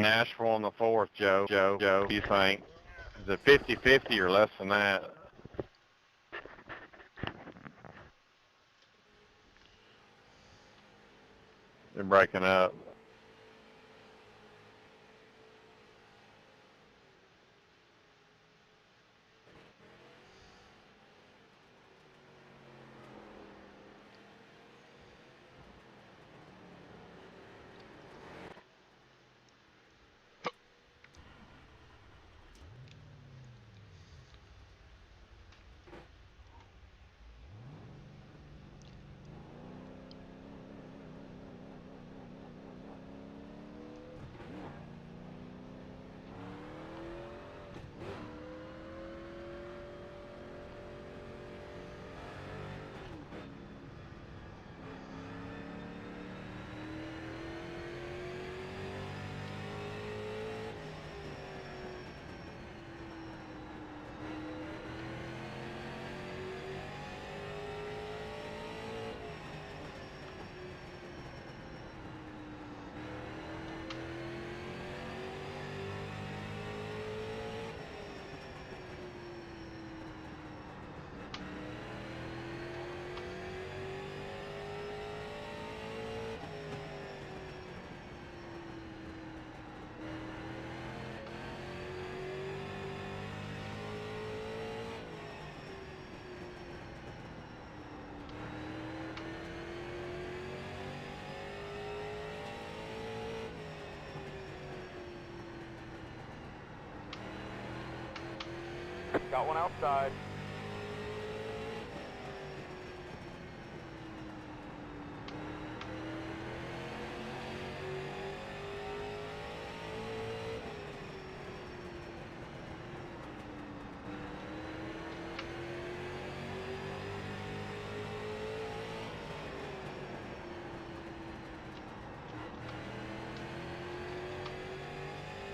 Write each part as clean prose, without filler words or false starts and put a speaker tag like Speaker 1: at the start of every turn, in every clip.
Speaker 1: Nashville on the 4th, Joe. What do you think? Is it 50-50 or less than that? They're breaking up.
Speaker 2: Got one outside.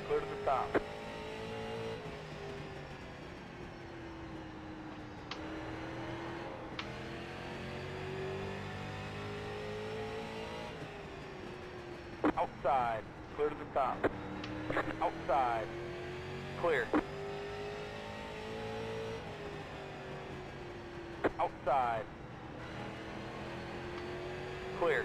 Speaker 2: Clear to the top. Outside, clear to the top. Outside, clear. Outside, clear.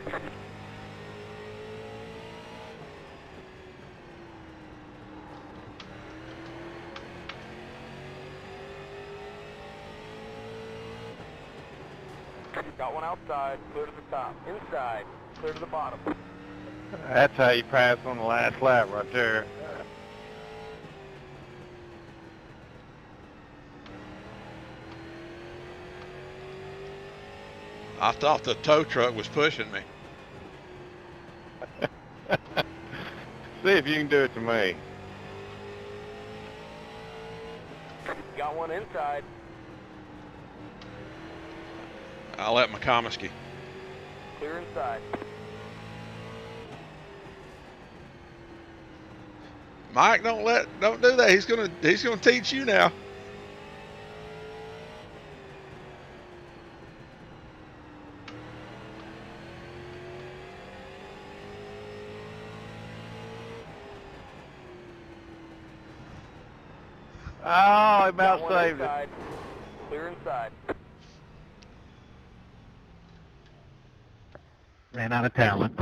Speaker 2: Got one outside, clear to the top. Inside, clear to the bottom.
Speaker 1: That's how you pass on the last lap right there.
Speaker 3: I thought the tow truck was pushing me.
Speaker 1: See if you can do it to me.
Speaker 2: Got one inside.
Speaker 3: I'll let McComiskey.
Speaker 2: Clear inside.
Speaker 3: Mike, don't do that. He's gonna teach you now.
Speaker 1: Oh, he about
Speaker 2: Got one
Speaker 1: saved
Speaker 2: inside.
Speaker 1: it.
Speaker 2: Clear inside.
Speaker 4: Ran out of talent.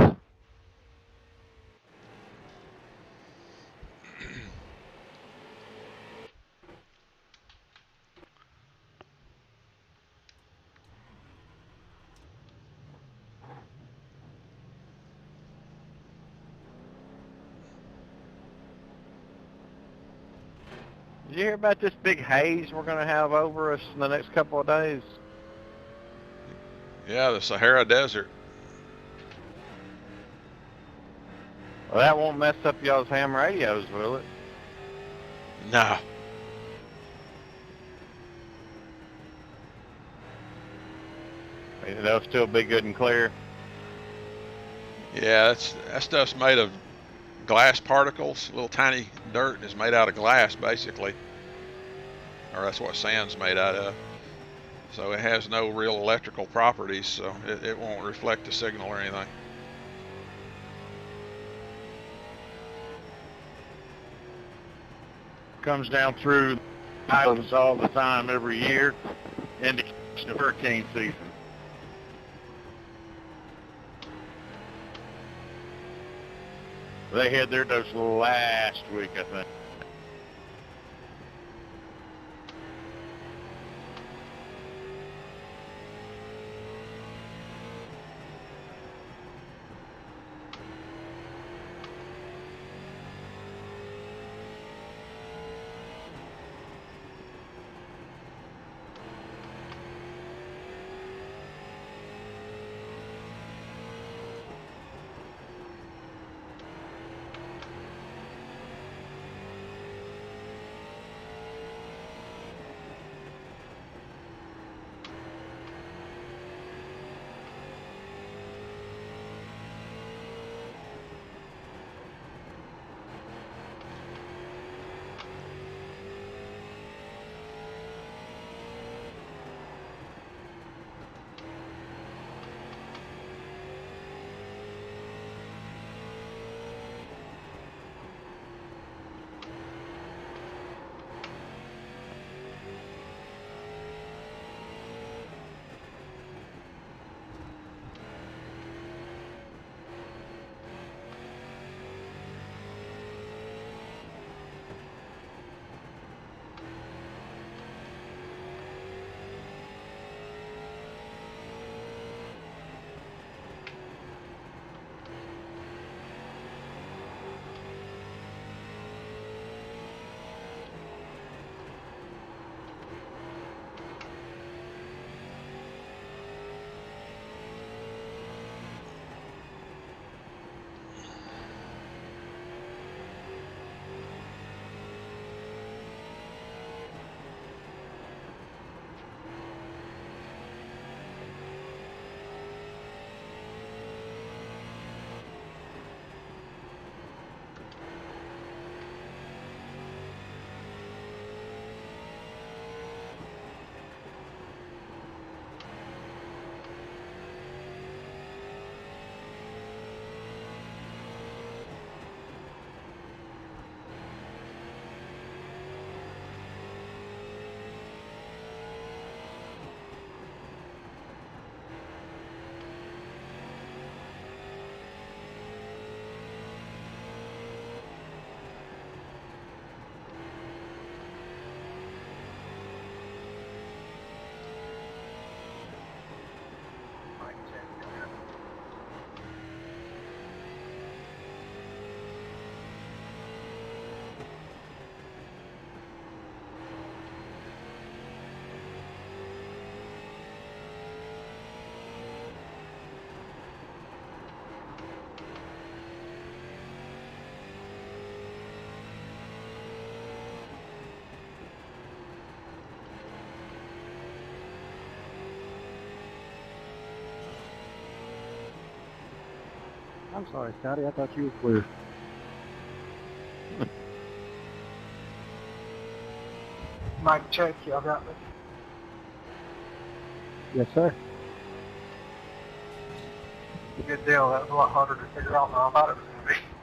Speaker 1: Did you hear about this big haze we're going to have over us in the next couple of days?
Speaker 3: Yeah, the Sahara Desert.
Speaker 1: Well, that won't mess up y'all's ham radios, will it?
Speaker 3: No.
Speaker 1: They'll still be good and clear.
Speaker 3: Yeah, that stuff's made of glass particles. Little tiny dirt is made out of glass, basically. Or that's what sand's made out of. So it has no real electrical properties, so it won't reflect the signal or anything.
Speaker 1: comes down through the islands all the time every year into the hurricane season. They had their dose last week, I think.
Speaker 4: I'm sorry, Scotty. I thought you were clear.
Speaker 5: Mic check, y'all got me?
Speaker 4: Yes, sir.
Speaker 5: Good deal. That was a lot harder to figure out than I thought it was going to be.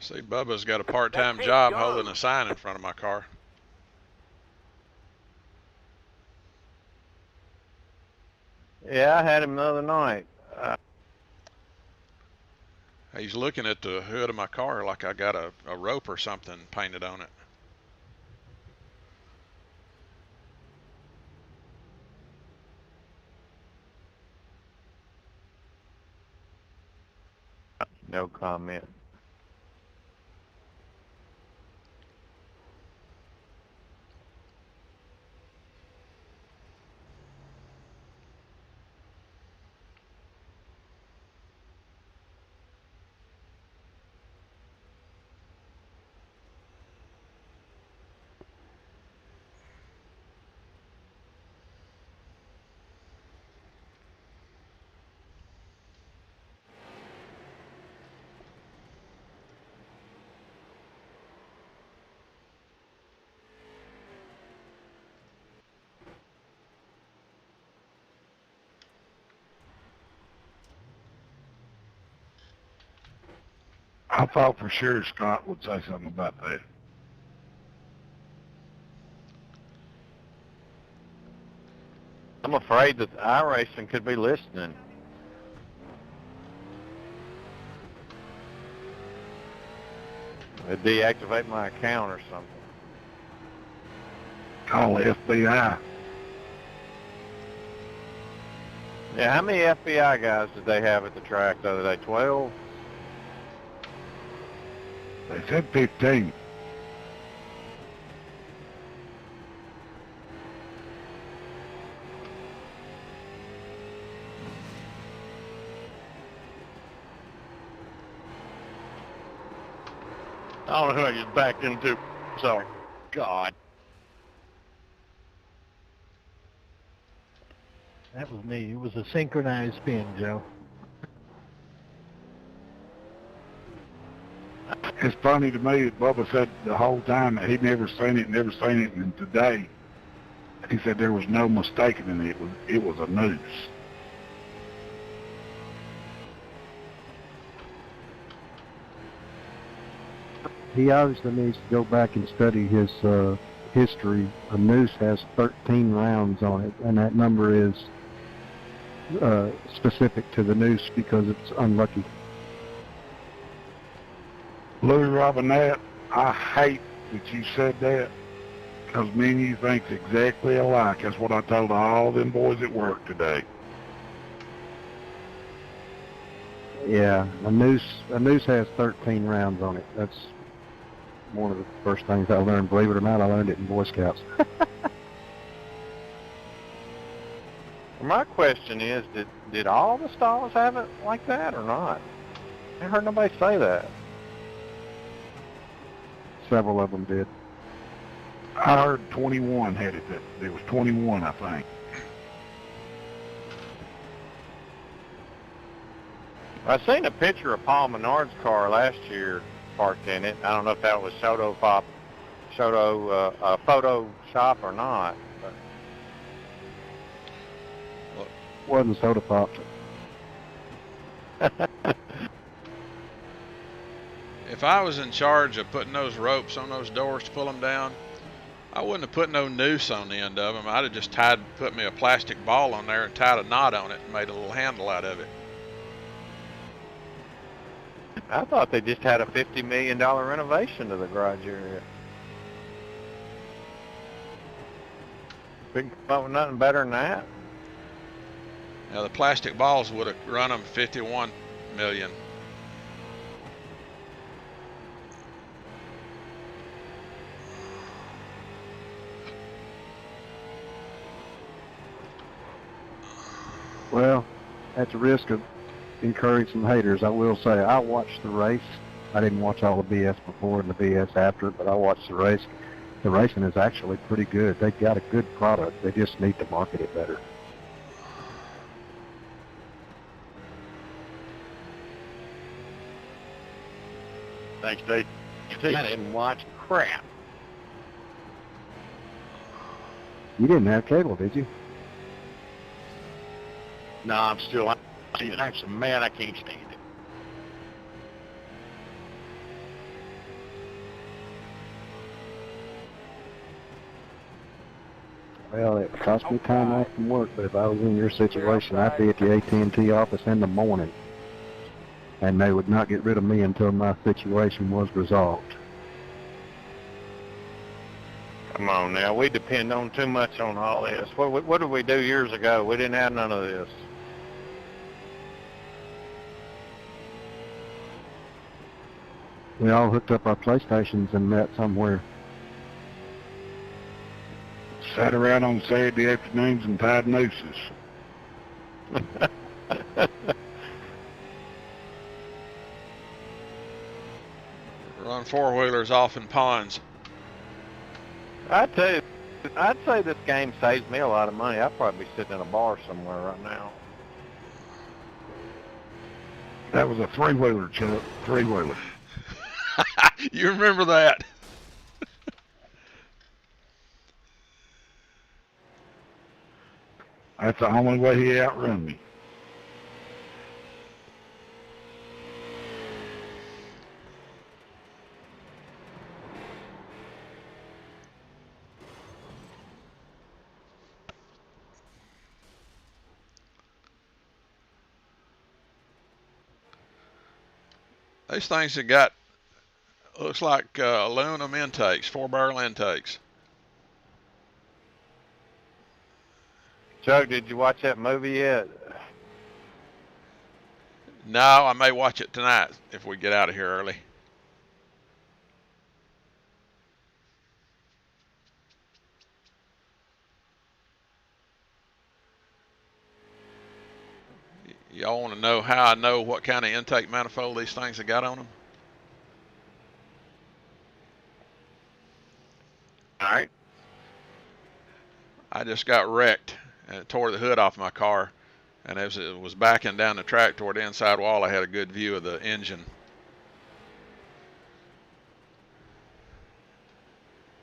Speaker 3: See, Bubba's got a part-time
Speaker 2: That's it,
Speaker 3: job
Speaker 2: go.
Speaker 3: holding a sign in front of my car.
Speaker 1: Yeah, I had him the other night.
Speaker 3: He's looking at the hood of my car like I got a rope or something painted on it.
Speaker 1: No comment.
Speaker 6: I thought for sure Scott would say something about that.
Speaker 1: I'm afraid that iRacing could be listening. They'd deactivate my account or something.
Speaker 6: Call the FBI.
Speaker 1: Yeah, how many FBI guys did they have at the track the other day? 12?
Speaker 6: They said 15.
Speaker 1: I don't know who I just backed into. Sorry. God.
Speaker 4: That was me. It was a synchronized spin, Joe.
Speaker 6: It's funny to me that Bubba said the whole time that he'd never seen it, and today he said there was no mistaking it. It was a noose.
Speaker 4: He obviously needs to go back and study his history. A noose has 13 rounds on it, and that number is specific to the noose because it's unlucky.
Speaker 6: Louis Robinette, I hate that you said that because me and you think exactly alike. That's what I told all them boys at work today.
Speaker 4: Yeah, a noose has 13 rounds on it. That's one of the first things I learned. Believe it or not, I learned it in Boy Scouts.
Speaker 1: My question is, did all the stalls have it like that or not? I heard nobody say that.
Speaker 4: Several of them did.
Speaker 6: I heard 21 had it. There was 21, I think.
Speaker 1: I seen a picture of Paul Menard's car last year parked in it. I don't know if that was Photoshop or not. But.
Speaker 4: Wasn't soda popped.
Speaker 3: If I was in charge of putting those ropes on those doors to pull them down, I wouldn't have put no noose on the end of them. I'd have just put me a plastic ball on there and tied a knot on it and made a little handle out of it.
Speaker 1: I thought they just had a $50 million renovation to the garage area. Couldn't come up with nothing better than that.
Speaker 3: Now the plastic balls would have run them 51 million.
Speaker 4: Well, at the risk of encouraging some haters, I will say I watched the race. I didn't watch all the BS before and the BS after, but I watched the race. The racing is actually pretty good. They've got a good product. They just need to market it better.
Speaker 1: Thanks, Dave. I didn't watch crap.
Speaker 4: You didn't have cable, did you?
Speaker 1: No, I'm still seeing it. I'm so mad I can't stand it.
Speaker 4: Well, it cost me time off from work, but if I was in your situation, I'd be at the AT&T office in the morning, and they would not get rid of me until my situation was resolved.
Speaker 1: Come on now, we depend on too much on all this. What did we do years ago? We didn't have none of this.
Speaker 4: We all hooked up our PlayStations and met somewhere.
Speaker 6: Sat around on Saturday afternoons and tied nooses.
Speaker 3: Run four-wheelers off in ponds.
Speaker 1: I'd say this game saves me a lot of money. I'd probably be sitting in a bar somewhere right now.
Speaker 6: That was a three-wheeler, Chuck. Three-wheeler.
Speaker 3: You remember that?
Speaker 6: That's the only way he outrun me.
Speaker 3: These things have got, looks like aluminum intakes, 4-barrel intakes.
Speaker 1: Chuck, did you watch that movie yet?
Speaker 3: No, I may watch it tonight if we get out of here early. Y'all want to know how I know what kind of intake manifold these things have got on them?
Speaker 1: All right.
Speaker 3: I just got wrecked and it tore the hood off my car, and as it was backing down the track toward the inside wall, I had a good view of the engine.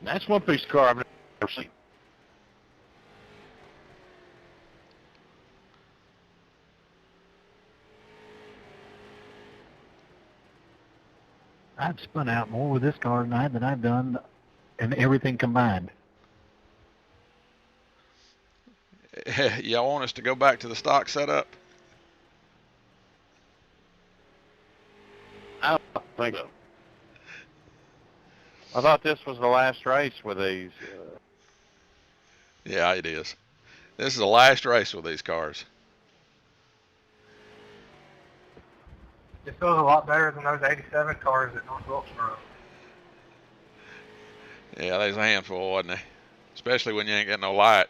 Speaker 1: That's one piece of car I've never seen.
Speaker 4: I've spun out more with this car tonight than I've done in everything combined.
Speaker 3: Y'all want us to go back to the stock setup?
Speaker 1: I don't think so. I thought this was the last race with these.
Speaker 3: Yeah, it is. This is the last race with these cars.
Speaker 5: It feels a lot better than those 87 cars at North Wilkesboro.
Speaker 3: Yeah, there's a handful, wasn't they? Especially when you ain't got no light.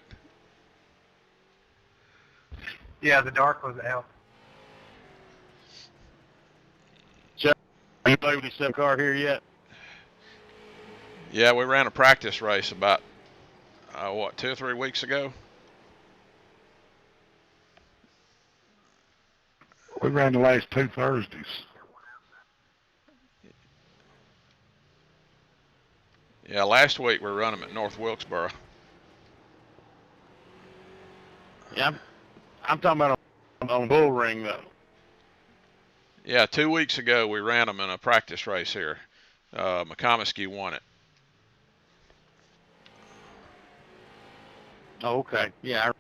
Speaker 5: Yeah, the dark was out.
Speaker 1: Chuck, you play with this 7 car here yet?
Speaker 3: Yeah, we ran a practice race about, 2 or 3 weeks ago?
Speaker 6: We ran the last 2 Thursdays.
Speaker 3: Yeah, last week we run them at North Wilkesboro.
Speaker 1: Yeah, I'm talking about on Bull Ring, though.
Speaker 3: Yeah, 2 weeks ago we ran them in a practice race here. McComiskey won it.
Speaker 1: Oh, okay. Yeah,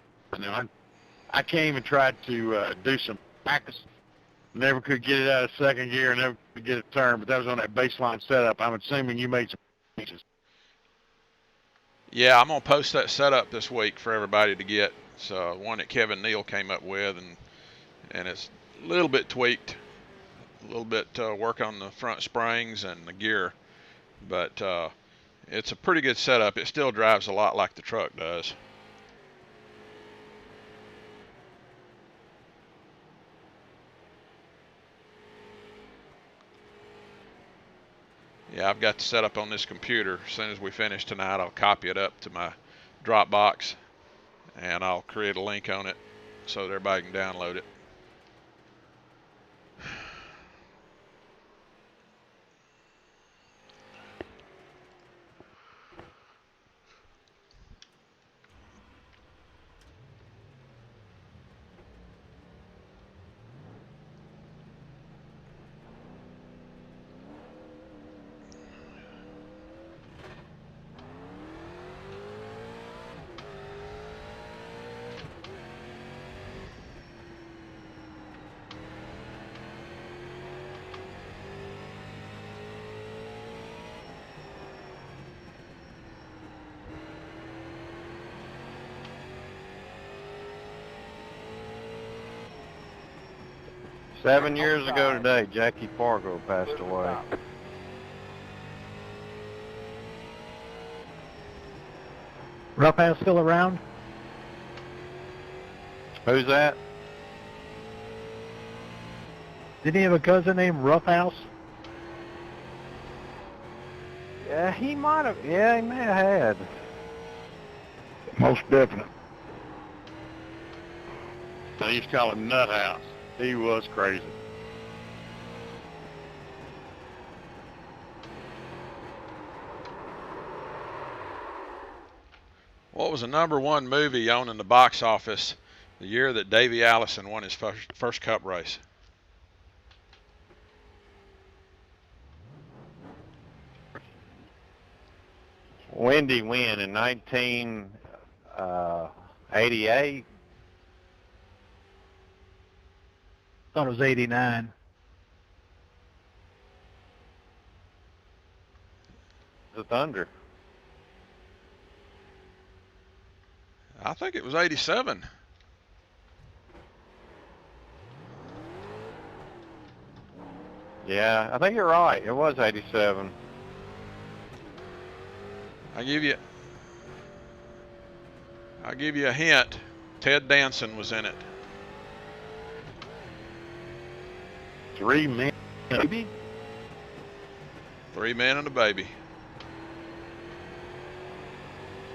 Speaker 1: I came and tried to do some practice. Never could get it out of second gear, never could get it turned, but that was on that baseline setup. I'm assuming you made some changes.
Speaker 3: Yeah, I'm going to post that setup this week for everybody to get. It's one that Kevin Neal came up with, and it's a little bit tweaked, a little bit work on the front springs and the gear, but it's a pretty good setup. It still drives a lot like the truck does. Yeah, I've got the setup on this computer. As soon as we finish tonight, I'll copy it up to my Dropbox, and I'll create a link on it so that everybody can download it.
Speaker 7: 7 years ago today, Jackie Fargo passed away.
Speaker 8: Roughhouse still around?
Speaker 7: Who's that?
Speaker 8: Didn't he have a cousin named Roughhouse?
Speaker 7: Yeah, he might have. Yeah, he may have had.
Speaker 6: Most definite.
Speaker 1: They used to call him Nut House. He was crazy.
Speaker 3: What was the #1 movie on in the box office the year that Davey Allison won his first Cup race?
Speaker 7: When did he win? In 1988?
Speaker 8: Thought it was 89.
Speaker 7: The Thunder.
Speaker 3: I think it was 87.
Speaker 7: Yeah, I think you're right. It was 87.
Speaker 3: I'll give you a hint. Ted Danson was in it.
Speaker 1: 3 men, maybe?
Speaker 3: 3 men and a baby.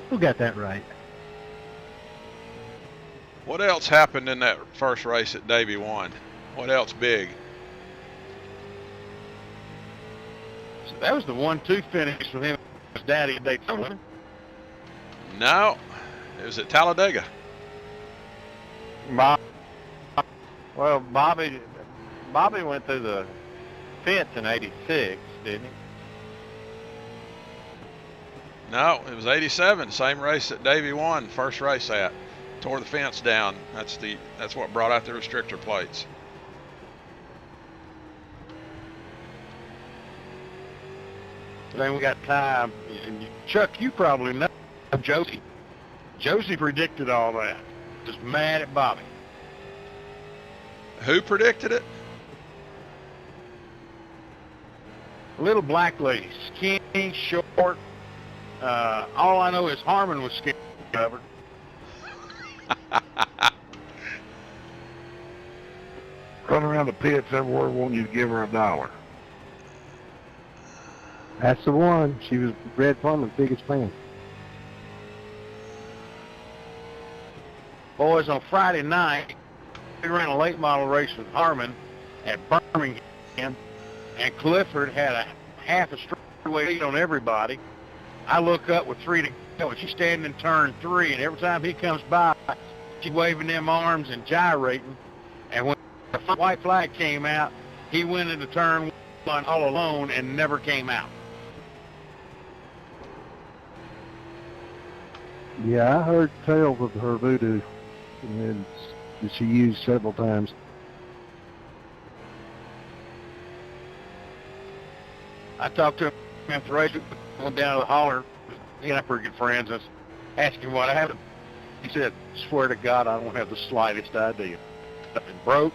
Speaker 8: Who got that right?
Speaker 3: What else happened in that first race that Davey won? What else big?
Speaker 1: So that was the 1-2 finish with him and his daddy at Daytona.
Speaker 3: No, it was at Talladega.
Speaker 7: Well, Bobby went through the fence in 86, didn't he?
Speaker 3: No, it was 87, same race that Davey won, first race at. Tore the fence down. That's what brought out the restrictor plates.
Speaker 1: Then we got time. And Chuck, you probably know Josie. Josie predicted all that. Just mad at Bobby.
Speaker 3: Who predicted it?
Speaker 1: Little black lady, skinny, short. All I know is Harmon was skin covered.
Speaker 6: Run around the pits everywhere wanting you to give her $1.
Speaker 4: That's the one. She was Red Farmer's biggest fan.
Speaker 1: Boys, on Friday night, we ran a late model race with Harmon at Birmingham, and Clifford had a half a straightaway lead on everybody. I look up with 3 to go, and she's standing in turn 3, and every time he comes by, she's waving them arms and gyrating. And when the white flag came out, he went into turn 1 all alone and never came out.
Speaker 4: Yeah, I heard tales of her voodoo and that she used several times.
Speaker 1: I talked to him after the race, went down to the holler. He and I pretty good friends. I asked him what happened. He said, "Swear to God, I don't have the slightest idea. Something broke.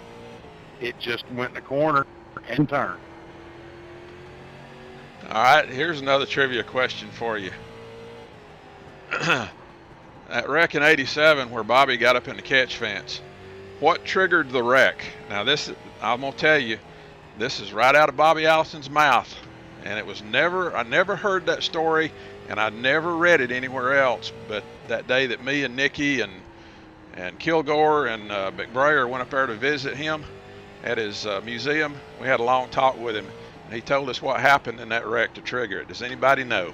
Speaker 1: It just went in the corner and turned."
Speaker 3: All right, here's another trivia question for you. That wreck in 87 where Bobby got up in the catch fence, what triggered the wreck? Now this, I'm going to tell you, this is right out of Bobby Allison's mouth. And it was I never heard that story, and I never read it anywhere else. But that day that me and Nikki and Kilgore and McBrayer went up there to visit him at his museum, we had a long talk with him. And he told us what happened in that wreck to trigger it. Does anybody know?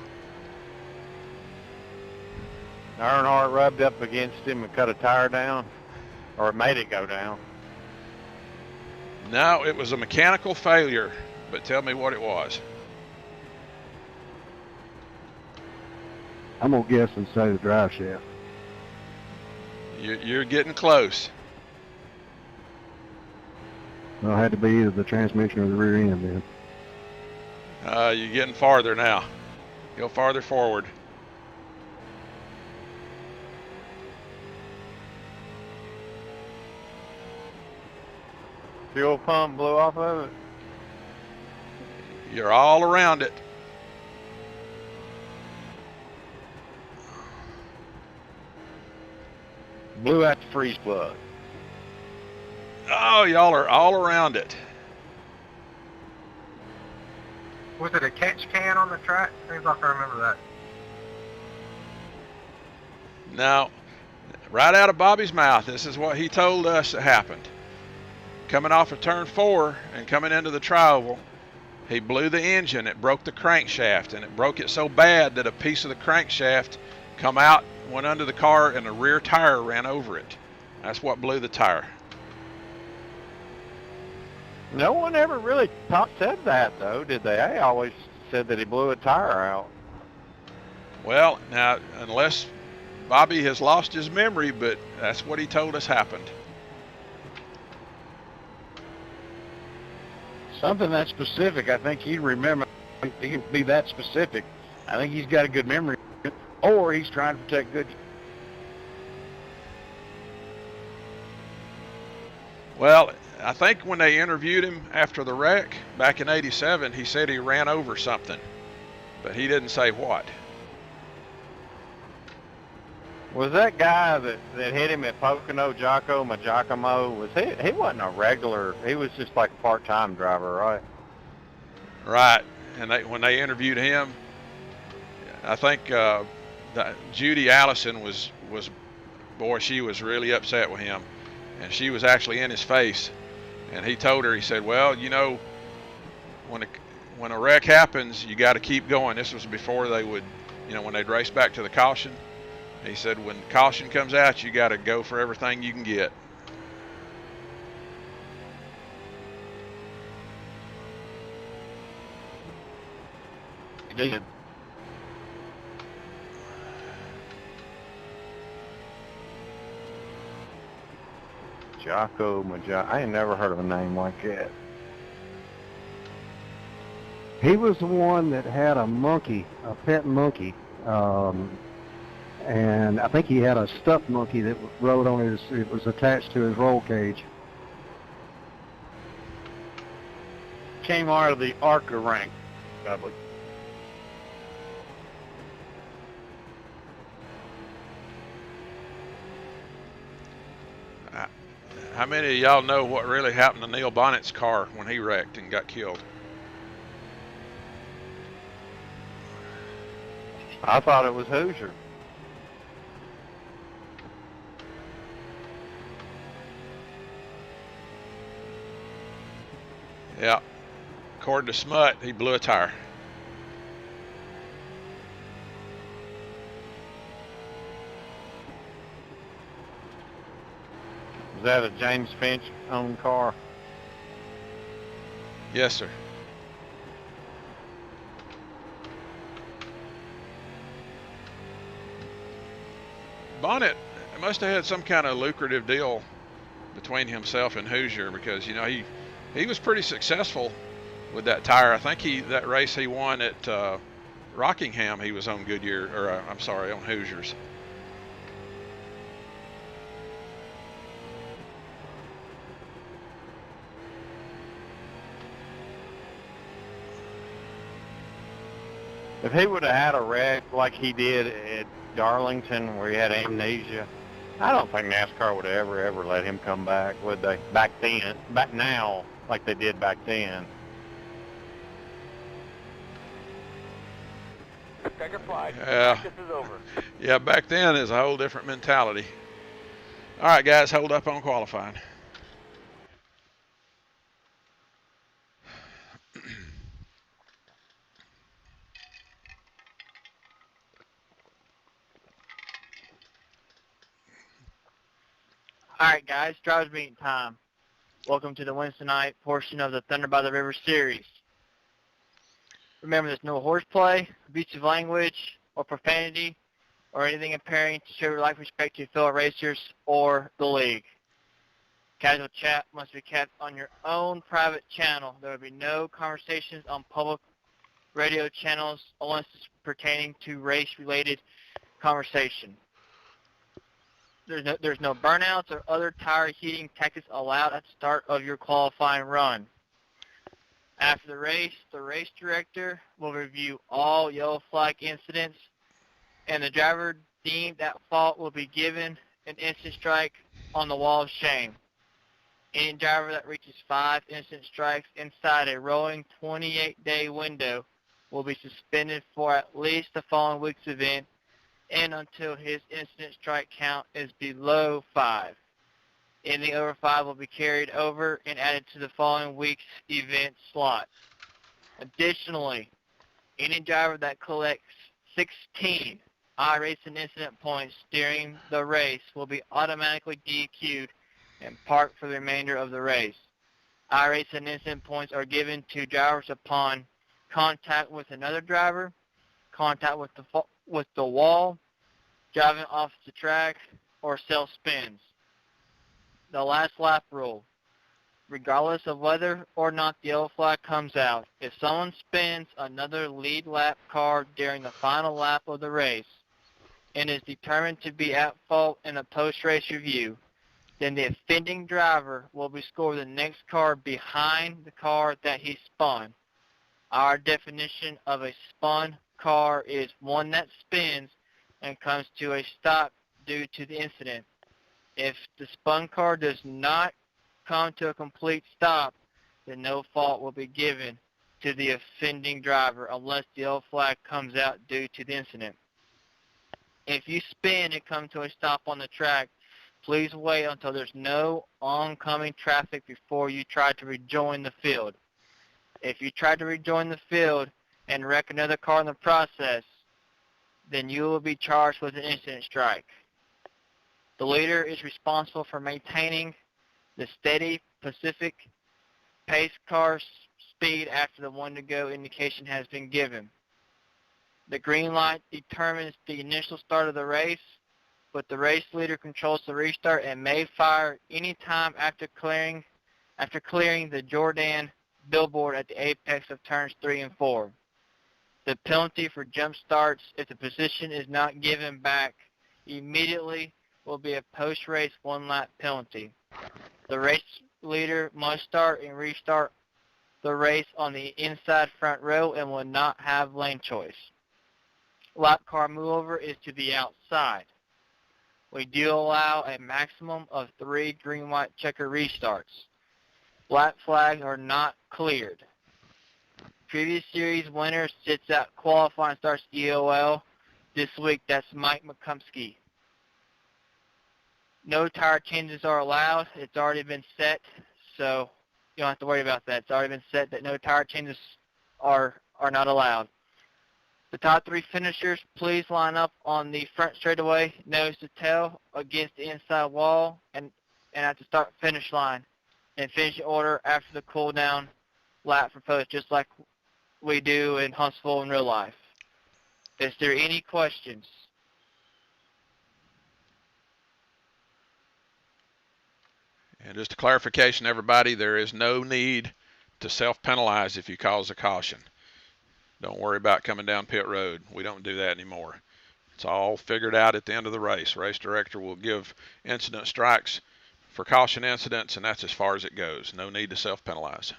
Speaker 7: Earnhardt rubbed up against him and cut a tire down, or it made it go down.
Speaker 3: No, it was a mechanical failure, but tell me what it was.
Speaker 4: I'm going to guess and say the drive shaft.
Speaker 3: You're getting close.
Speaker 4: Well, it had to be either the transmission or the rear end then.
Speaker 3: You're getting farther now. Go farther forward.
Speaker 7: fuel pump blew off of it?
Speaker 3: You're all around it.
Speaker 1: Blew out the freeze plug.
Speaker 3: Oh, y'all are all around it.
Speaker 5: Was it a catch can on the track? Seems like I remember that.
Speaker 3: Now, right out of Bobby's mouth, this is what he told us that happened. Coming off of turn 4 and coming into the tri-oval, he blew the engine. It broke the crankshaft, and it broke it so bad that a piece of the crankshaft come out, went under the car, and the rear tire ran over it. That's what blew the tire.
Speaker 7: No one ever really said that, though, did they? They always said that he blew a tire out.
Speaker 3: Well, now, unless Bobby has lost his memory, but that's what he told us happened.
Speaker 1: Something that specific, I think he'd remember. He can be that specific. I think he's got a good memory, or he's trying to protect good.
Speaker 3: Well, I think when they interviewed him after the wreck back in '87, he said he ran over something, but he didn't say what.
Speaker 7: Was that guy that hit him at Pocono, Jocko Majakamo, was he wasn't a regular, he was just like a part-time driver, right?
Speaker 3: Right, and when they interviewed him, I think Judy Allison was, boy, she was really upset with him, and she was actually in his face, and he told her, he said, well, you know, when a wreck happens, you got to keep going. This was before they would, you know, when they'd race back to the caution. He said, when caution comes out, you got to go for everything you can get.
Speaker 1: He did.
Speaker 7: Jocko Majakamo, I ain't never heard of a name like that.
Speaker 4: He was the one that had a monkey, a pet monkey, and I think he had a stuffed monkey that rode on his, it was attached to his roll cage.
Speaker 1: Came out of the ARCA rank, probably.
Speaker 3: How many of y'all know what really happened to Neil Bonnett's car when he wrecked and got killed?
Speaker 7: I thought it was Hoosier.
Speaker 3: Yeah, according to Smut, he blew a tire.
Speaker 7: Was that a James Finch owned car?
Speaker 3: Yes, sir. Bonnet must have had some kind of lucrative deal between himself and Hoosier, because, you know, he was pretty successful with that tire. I think that race he won at Rockingham, he was on Goodyear, or I'm sorry, on Hoosiers.
Speaker 7: If he would have had a wreck like he did at Darlington where he had amnesia, I don't think NASCAR would ever let him come back, would they? Back then, back now, like they did back then.
Speaker 2: Check your flight.
Speaker 3: Yeah.
Speaker 2: Practice is over.
Speaker 3: Yeah, back then is a whole different mentality. All right, guys, hold up on qualifying.
Speaker 9: All right, guys, drivers meeting time. Welcome to the Wednesday night portion of the Thunder by the River series. Remember, there's no horseplay, abusive language, or profanity, or anything impairing to show your life respect to fellow racers or the league. Casual chat must be kept on your own private channel. There will be no conversations on public radio channels unless it's pertaining to race-related conversation. There's no burnouts or other tire heating tactics allowed at the start of your qualifying run. After the race director will review all yellow flag incidents, and the driver deemed at fault will be given an instant strike on the wall of shame. Any driver that reaches 5 instant strikes inside a rolling 28-day window will be suspended for at least the following week's event and until his instant strike count is below 5. Anything over 5 will be carried over and added to the following week's event slot. Additionally, any driver that collects 16 iRacing incident points during the race will be automatically DQ'd and parked for the remainder of the race. iRacing incident points are given to drivers upon contact with another driver, contact with the wall, driving off the track, or self spins. The last lap rule. Regardless of whether or not the yellow flag comes out, if someone spins another lead lap car during the final lap of the race and is determined to be at fault in a post-race review, then the offending driver will be scored the next car behind the car that he spun. Our definition of a spun car is one that spins and comes to a stop due to the incident. If the spun car does not come to a complete stop, then no fault will be given to the offending driver unless the yellow flag comes out due to the incident. If you spin and come to a stop on the track, please wait until there's no oncoming traffic before you try to rejoin the field. If you try to rejoin the field and wreck another car in the process, then you will be charged with an incident strike. The leader is responsible for maintaining the steady Pacific pace car speed after the 1 to go indication has been given. The green light determines the initial start of the race, but the race leader controls the restart and may fire any time after clearing the Jordan billboard at the apex of turns 3 and 4. The penalty for jump starts, if the position is not given back immediately, will be a post-race 1-lap penalty. The race leader must start and restart the race on the inside front row and will not have lane choice. Lap car moveover is to the outside. We do allow a maximum of 3 green-white checker restarts. Black flags are not cleared. Previous series winner sits out qualifying starts EOL this week. That's Mike McCumsky. No tire changes are allowed. It's already been set, so you don't have to worry about that. It's already been set that no tire changes are not allowed. The top 3 finishers, please line up on the front straightaway, nose to tail, against the inside wall, and at the start-finish line, and finish the order after the cool-down lap for post, just like we do in Huntsville in real life. Is there any questions?
Speaker 3: And just a clarification, everybody, there is no need to self-penalize if you cause a caution. Don't worry about coming down pit road. We don't do that anymore. It's all figured out at the end of the race. Race director will give incident strikes for caution incidents, and that's as far as it goes. No need to self-penalize.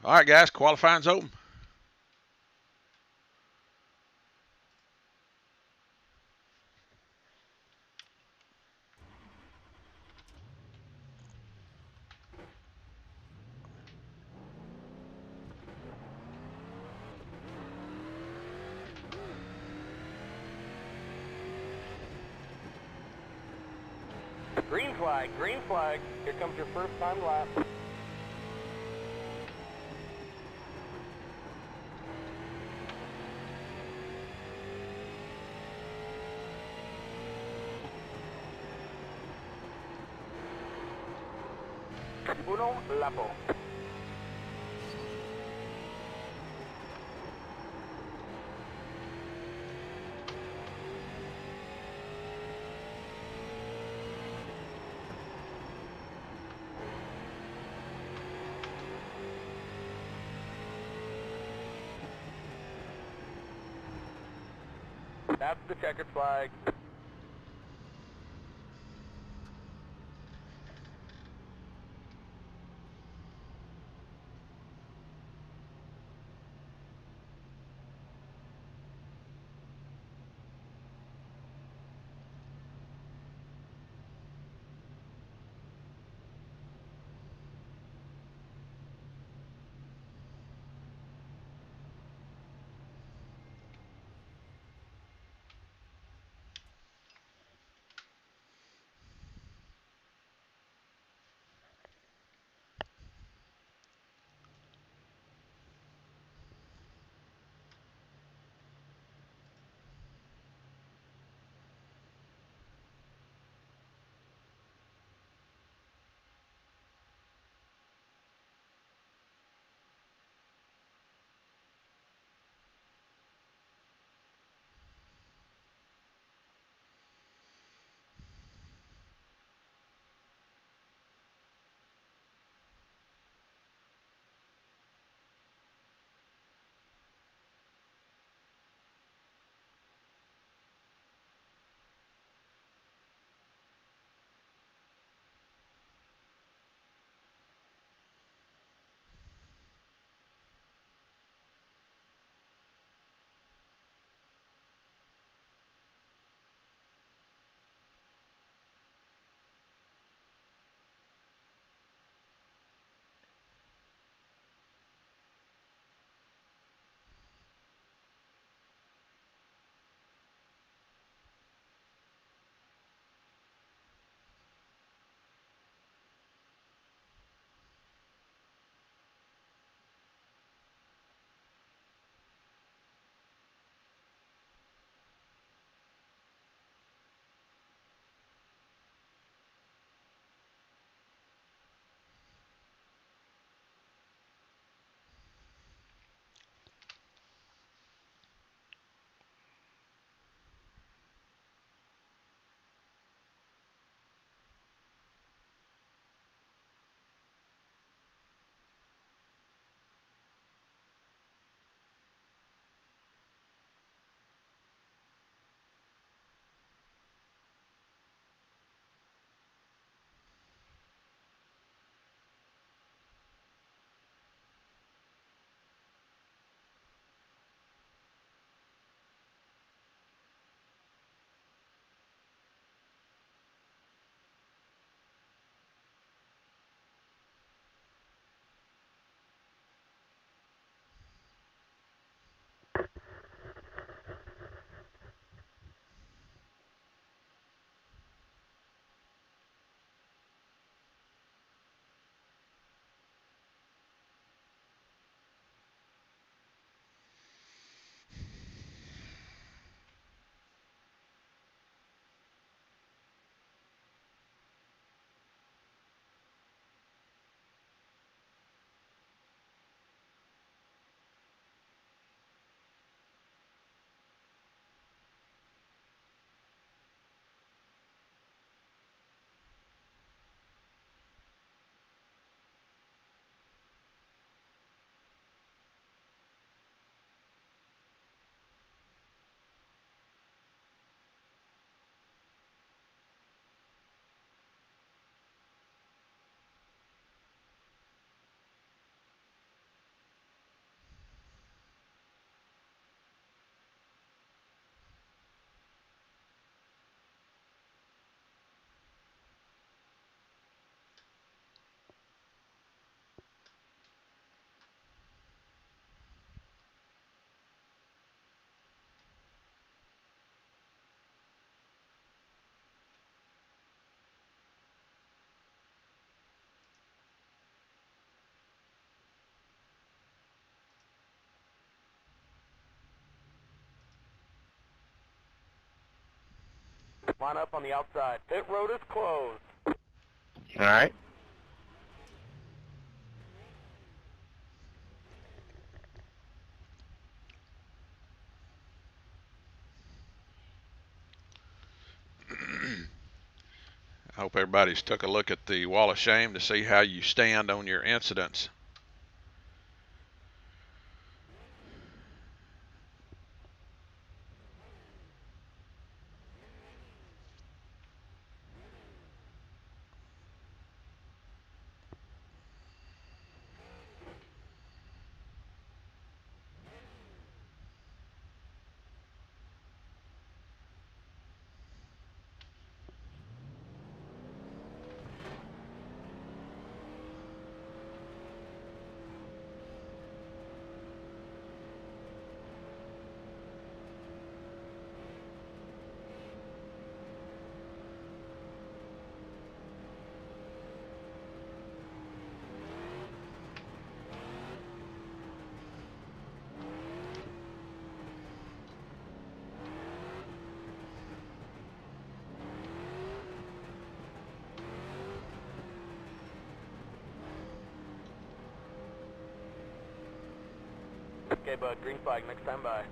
Speaker 3: All right, guys, qualifying's open.
Speaker 2: Green flag, green flag. Here comes your first time lap. Uno, lapo. That's the checkered flag. Line up on the outside. Pit road is closed.
Speaker 7: All right.
Speaker 3: I hope everybody's took a look at the wall of shame to see how you stand on your incidents.
Speaker 2: Okay, bud. Green flag. Next time by.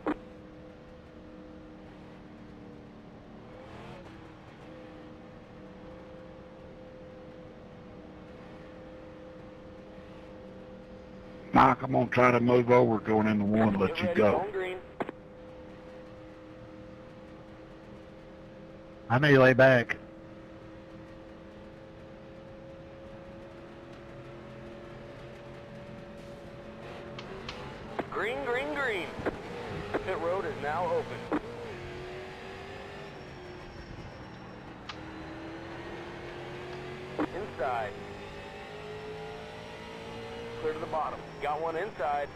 Speaker 6: Mike, I'm going to try to move over going into one, let
Speaker 2: Get
Speaker 6: you
Speaker 2: ready.
Speaker 6: go.
Speaker 2: Going green.
Speaker 8: I may lay back.
Speaker 2: Green, green, green. Pit road is now open. Inside. Clear to the bottom. Got one inside.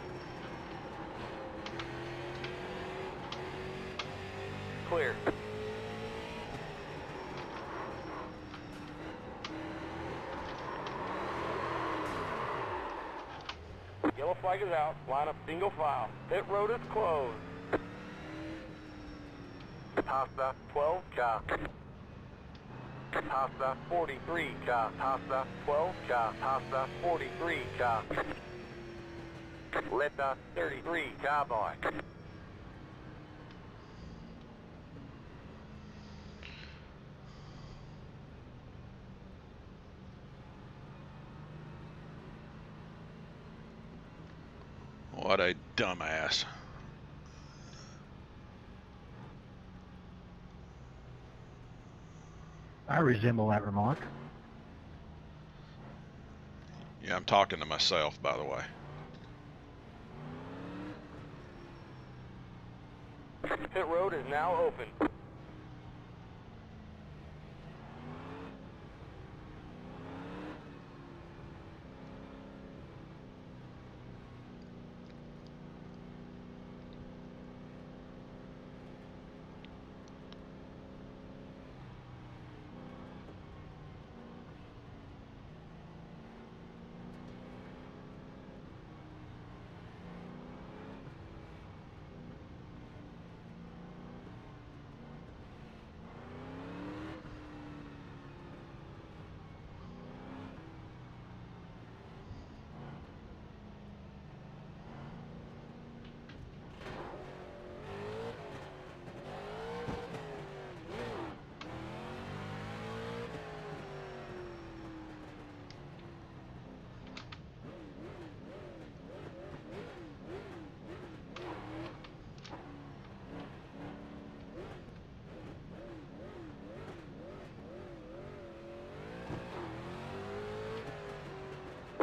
Speaker 2: Clear. Yellow flag is out. Line up single file. Pit road is closed. Pasta 12 car. Pasta 43 car. Pasta 12 car. Pasta 43 car. Letter 33 cowboy.
Speaker 3: What a dumbass.
Speaker 8: I resemble that remark.
Speaker 3: Yeah, I'm talking to myself, by the way.
Speaker 2: Pit road is now open.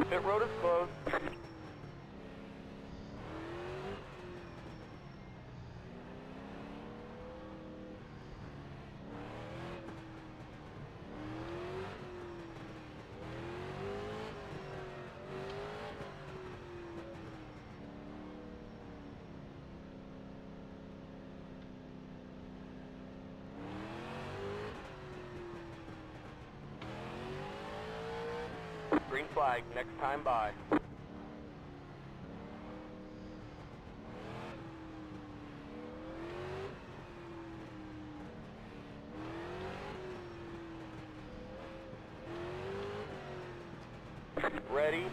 Speaker 2: Pit road is closed. Green flag, next time by. Ready.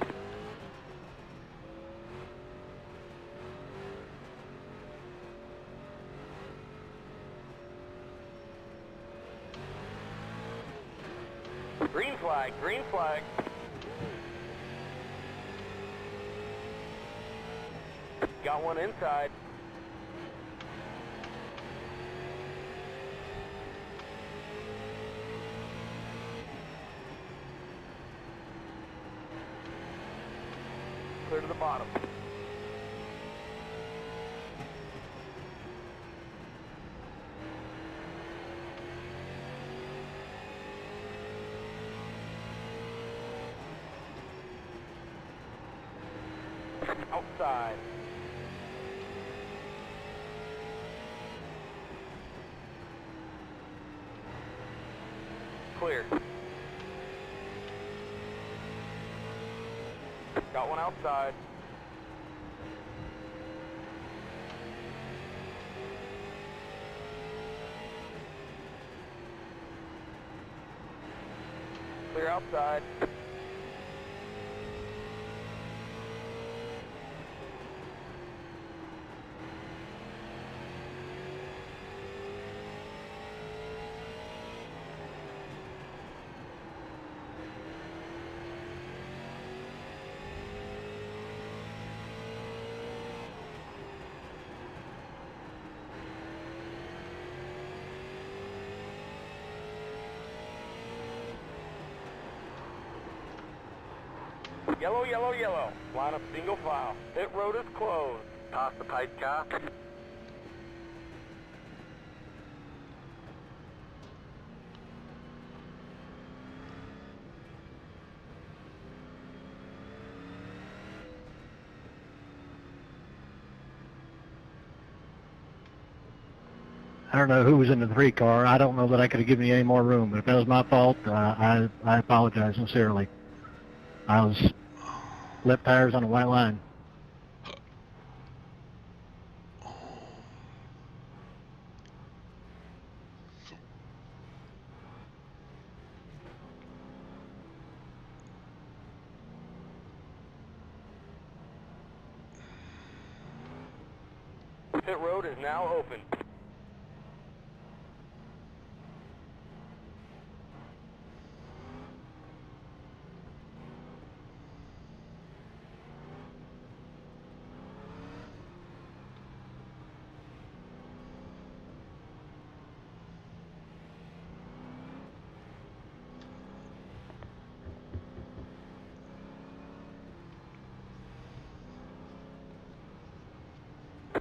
Speaker 2: Green flag, green flag. Got one inside. Clear to the bottom. Outside. Clear. Got one outside. Clear outside. Yellow, yellow, yellow. Line up single file. Pit road is closed. Toss the pipe car.
Speaker 8: I don't know who was in the 3 car. I don't know that I could have given you any more room, but if that was my fault, I apologize sincerely. I was left tires on the white line.
Speaker 2: Pit road is now open.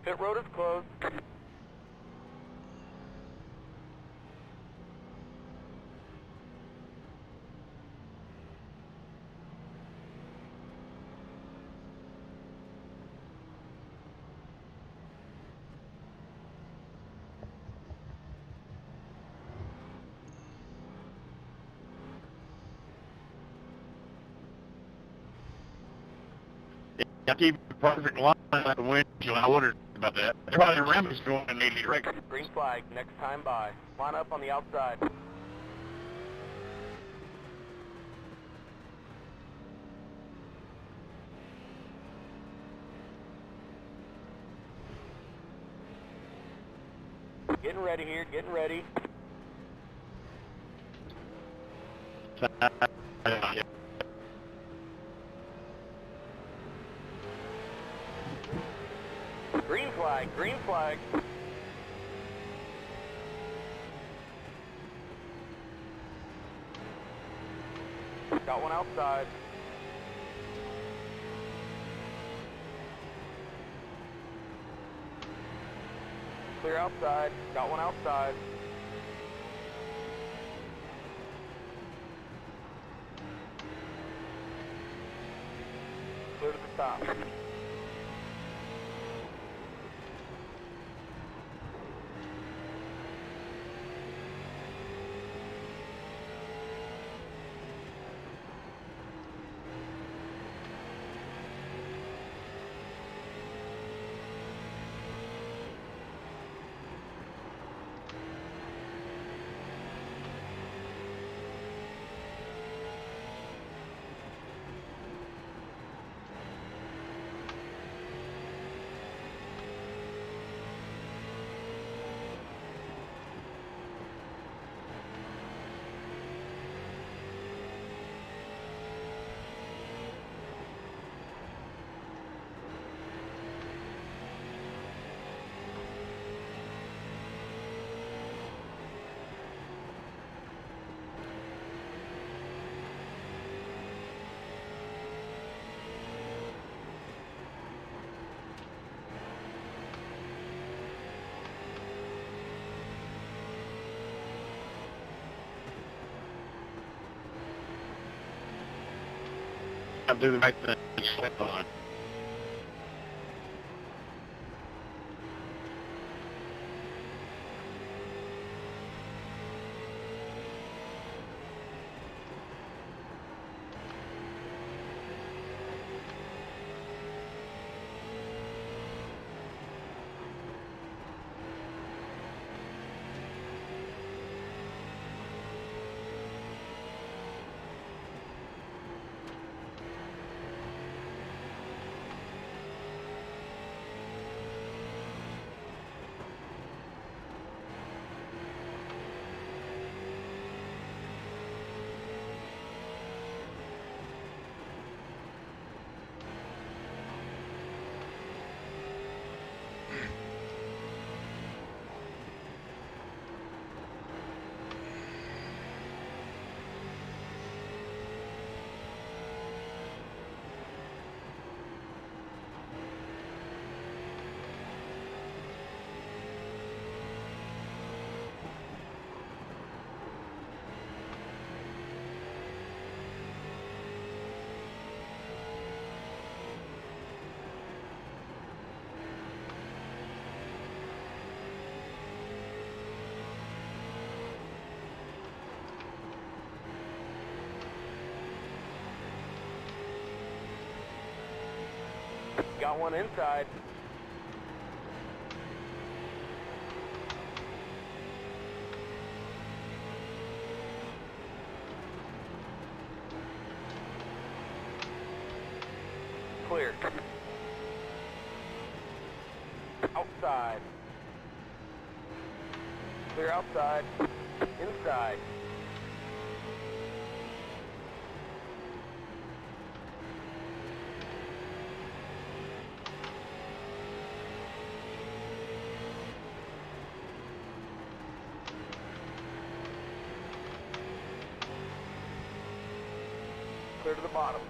Speaker 2: Pit road is closed.
Speaker 1: I keep the perfect line at the windshield. I wondered about that. Everybody around me's going in 80 record.
Speaker 2: Green flag, next time by. Line up on the outside. Getting ready here, getting ready. Green flag, green flag. Got one outside. Clear outside. Got one outside. Clear to the top.
Speaker 1: I do the right thing. Slip on.
Speaker 2: Got one inside. Clear. Outside. Clear outside. Inside. Clear to the bottom.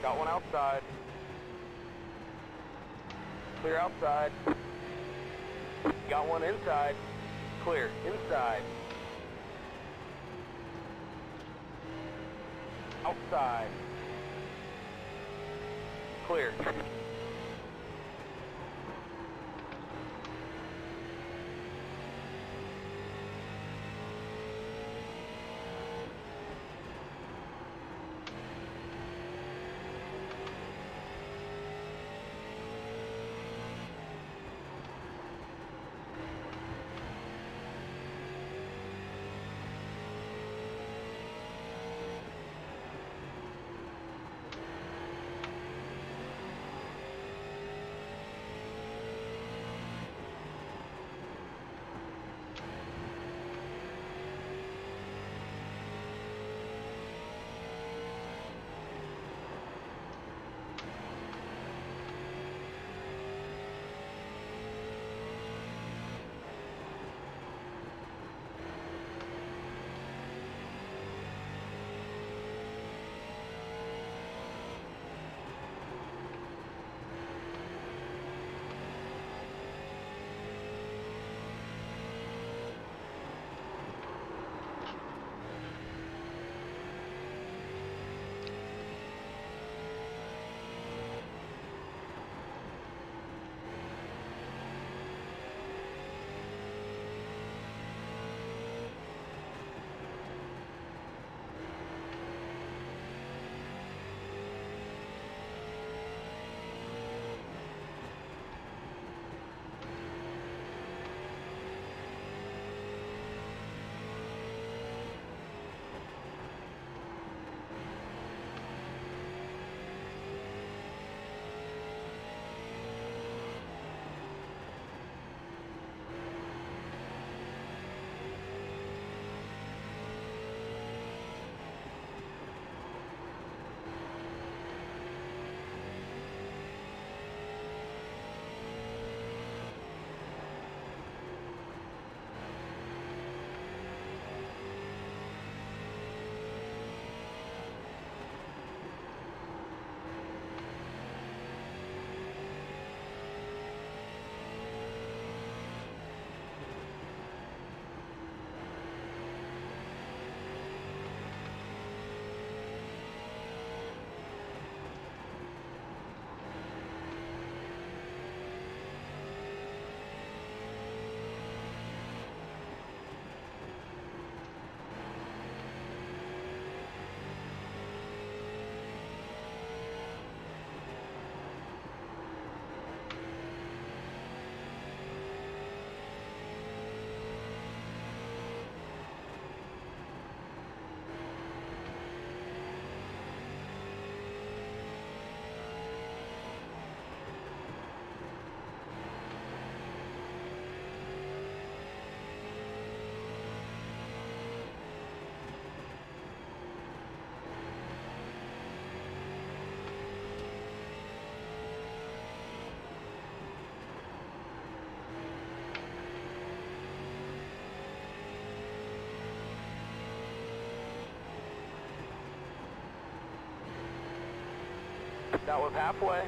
Speaker 2: Got one outside. Clear outside. Got one inside. Clear. Inside. Outside. Clear. That was halfway.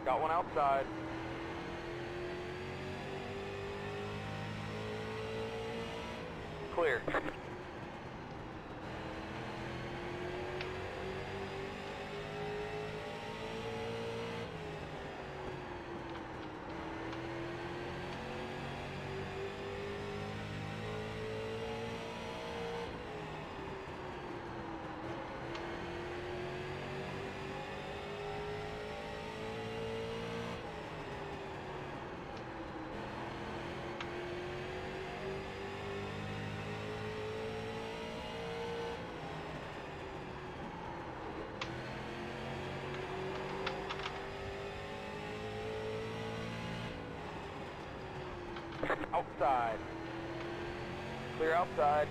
Speaker 2: Got one outside. Clear. Outside. Clear outside.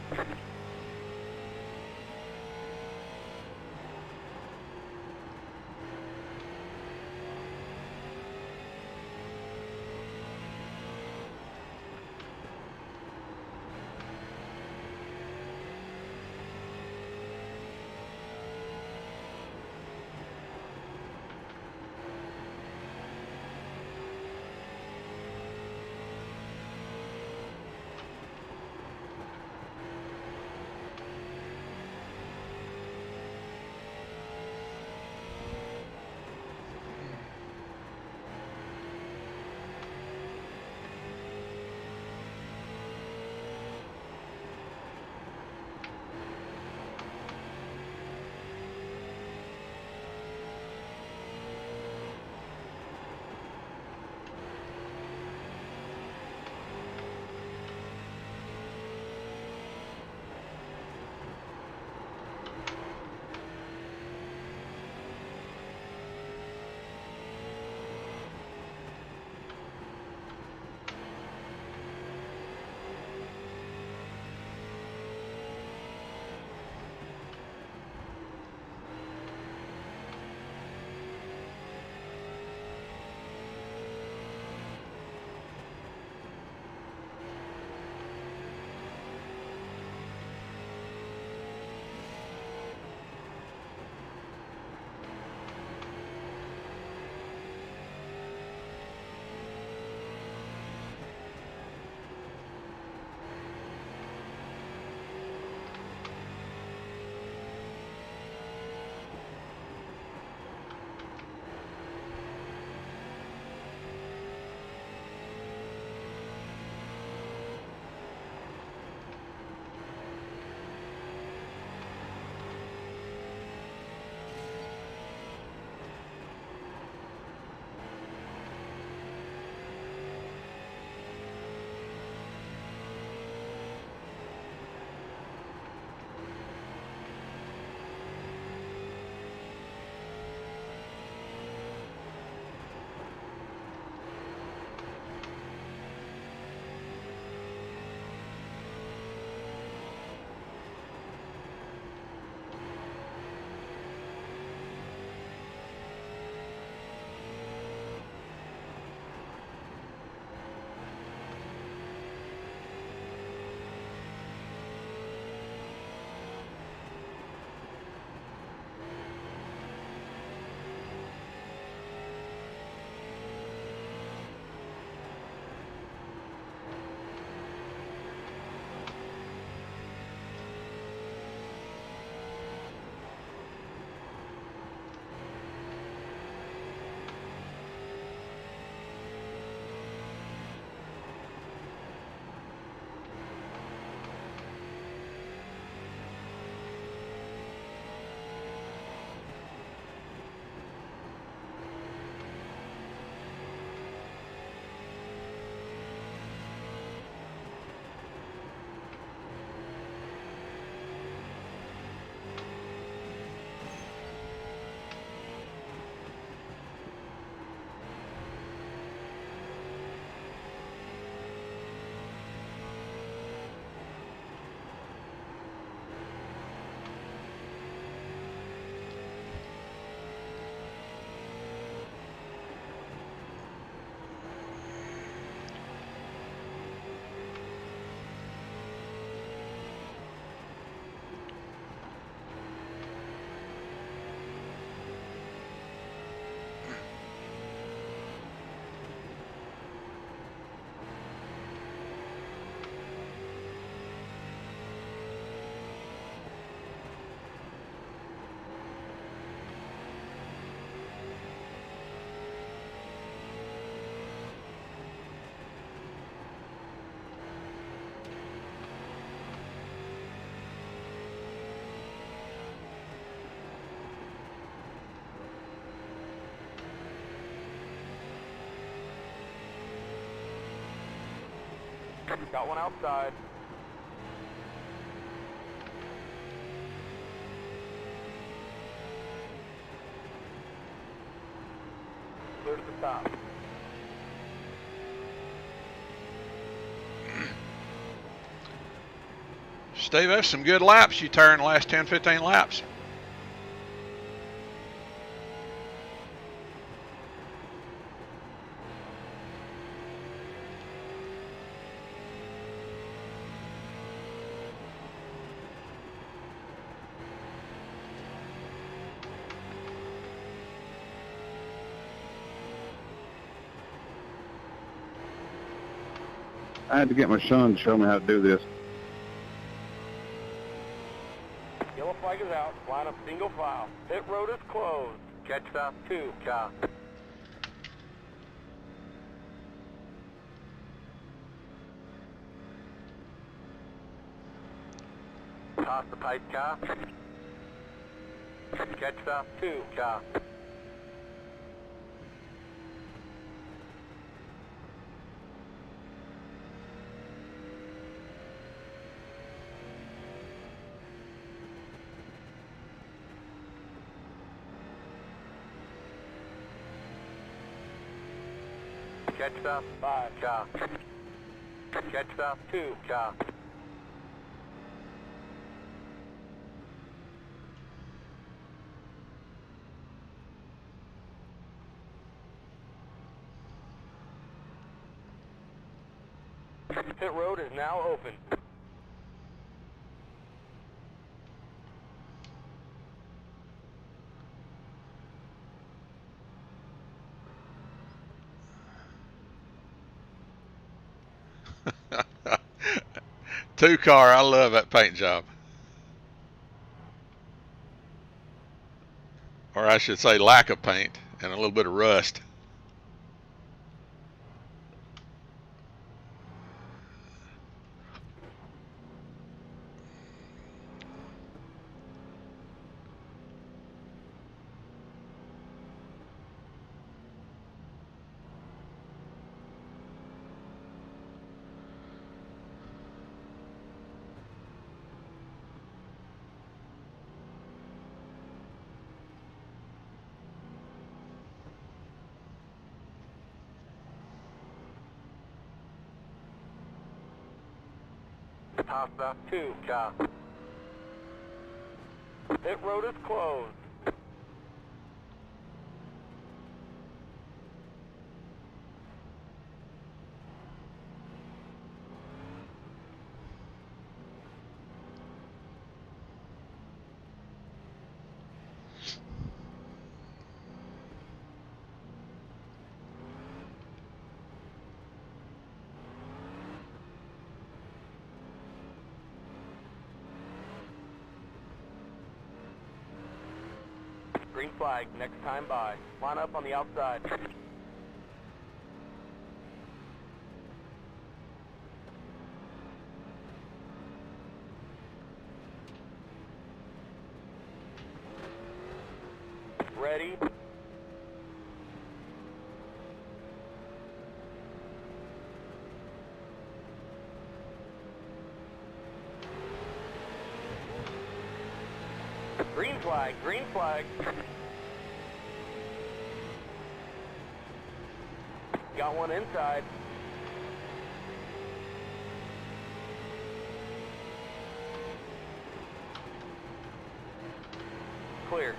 Speaker 2: Got one outside. Clear to the top.
Speaker 3: Steve, that's some good laps you turned the last 10, 15 laps.
Speaker 4: I had to get my son to show me how to do this.
Speaker 2: Yellow flag is out. Line up single file. Pit road is closed. Catch stop 2, Ka. Toss the pipe, Ka. Catch stop 2, Ka. Catch stop 5, Ka. Catch stop 2, Ka. Pit road is now open.
Speaker 3: Two car, I love that paint job. Or I should say lack of paint and a little bit of rust.
Speaker 2: Top stop 2, Ka. Pit road is closed. Green flag, next time by. Line up on the outside. Ready. Green flag, green flag. Got one inside. Clear.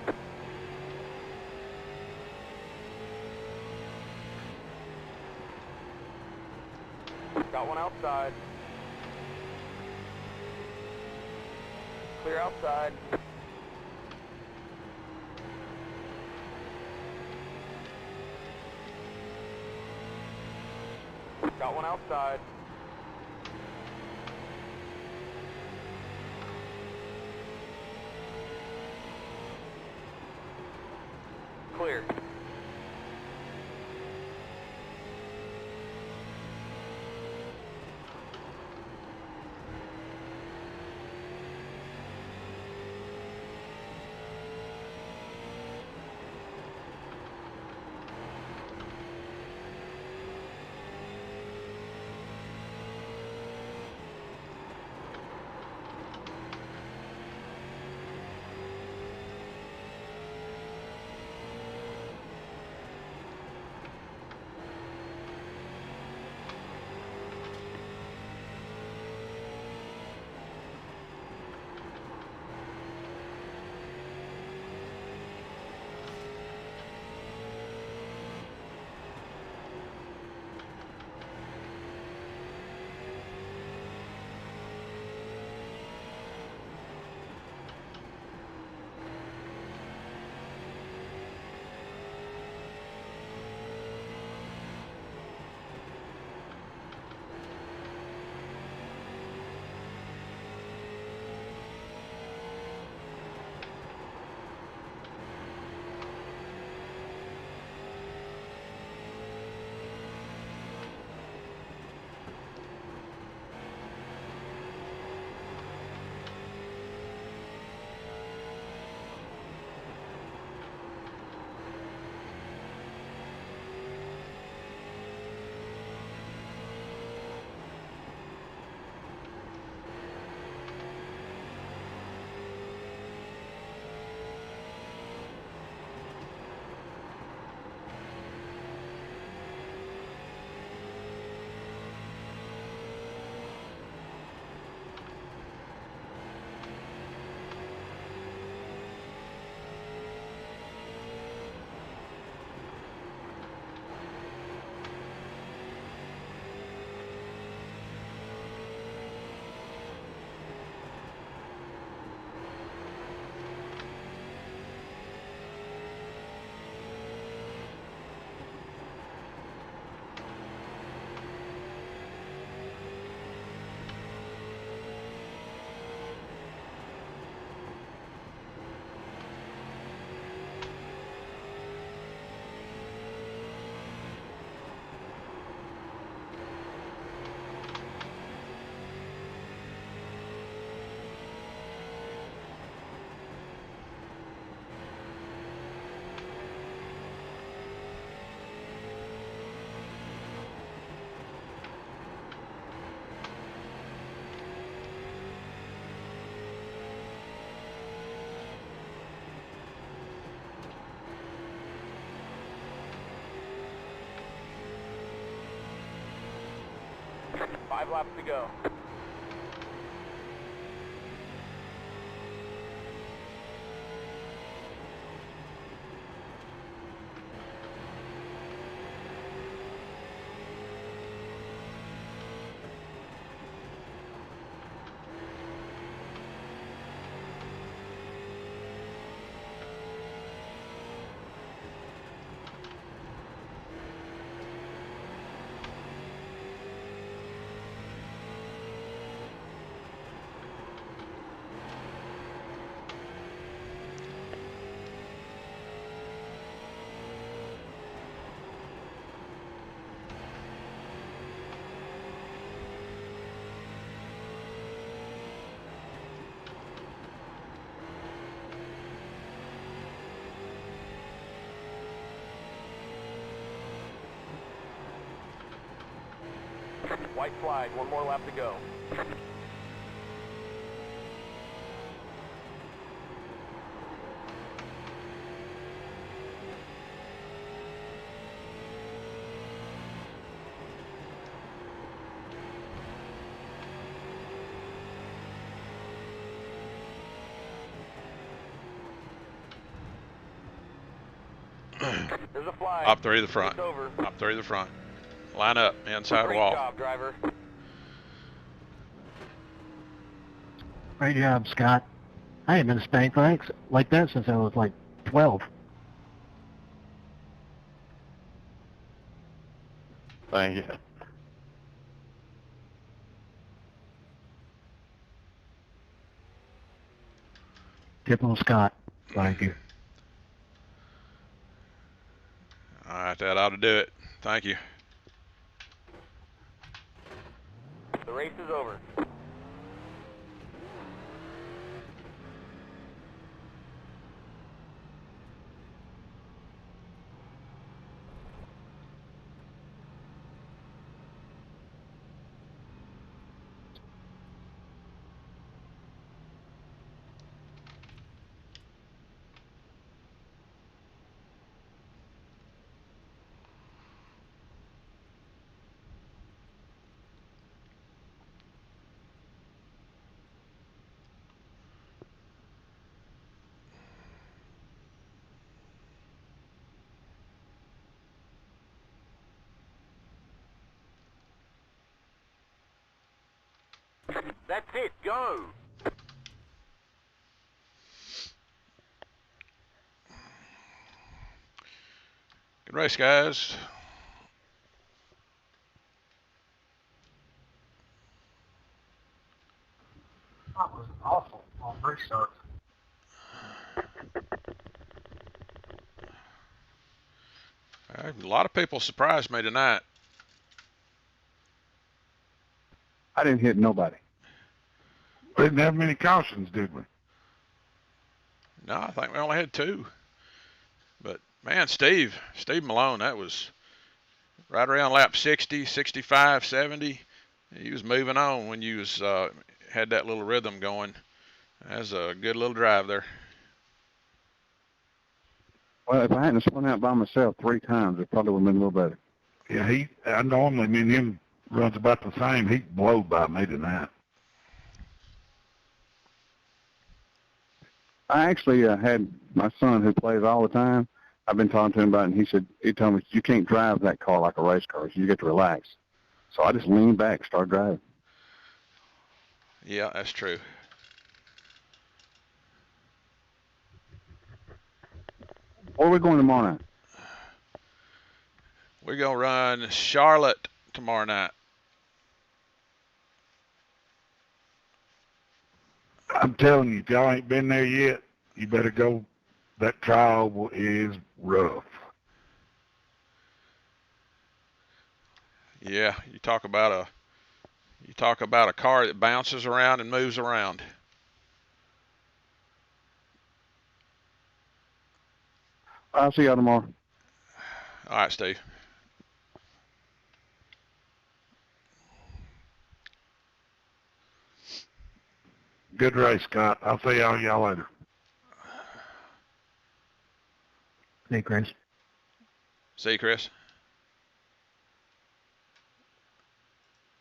Speaker 2: Got one outside. Clear outside. Got one outside. Clear. 5 laps to go. White flag, 1 more lap to go. There's a flag.
Speaker 3: Top 3 to the front.
Speaker 2: It's over.
Speaker 3: Top 3 to the front. Line up, inside
Speaker 2: Great
Speaker 3: wall.
Speaker 2: job, driver.
Speaker 8: Great job, Scott. I ain't been spanked like that since I was like 12.
Speaker 7: Thank you.
Speaker 8: Typical Scott. Thank you.
Speaker 3: All right, that ought to do it. Thank you.
Speaker 2: The race is over. That's it, go!
Speaker 3: Good race, guys.
Speaker 5: That was awful on restart.
Speaker 3: A lot of people surprised me tonight.
Speaker 4: I didn't hit nobody.
Speaker 6: We didn't have many cautions, did we?
Speaker 3: No, I think we only had 2. But, man, Steve Malone, that was right around lap 60, 65, 70. He was moving on when you was had that little rhythm going. That was a good little drive there.
Speaker 4: Well, if I hadn't spun out by myself 3 times, it probably would have been a little better.
Speaker 6: Yeah, I normally, me and him runs about the same. He blowed by me tonight.
Speaker 4: I actually had my son who plays all the time. I've been talking to him about it, and he told me, you can't drive that car like a race car. You get to relax. So I just leaned back and started driving.
Speaker 3: Yeah, that's true.
Speaker 4: Where are we going tomorrow night?
Speaker 3: We're going to run Charlotte tomorrow night.
Speaker 6: I'm telling you, if y'all ain't been there yet, you better go. That trial is rough.
Speaker 3: Yeah, you talk about a car that bounces around and moves around.
Speaker 4: I'll see y'all tomorrow.
Speaker 3: All right, Steve.
Speaker 6: Good race, Scott. I'll see y'all later.
Speaker 8: Hey, Chris.
Speaker 3: See you, Chris.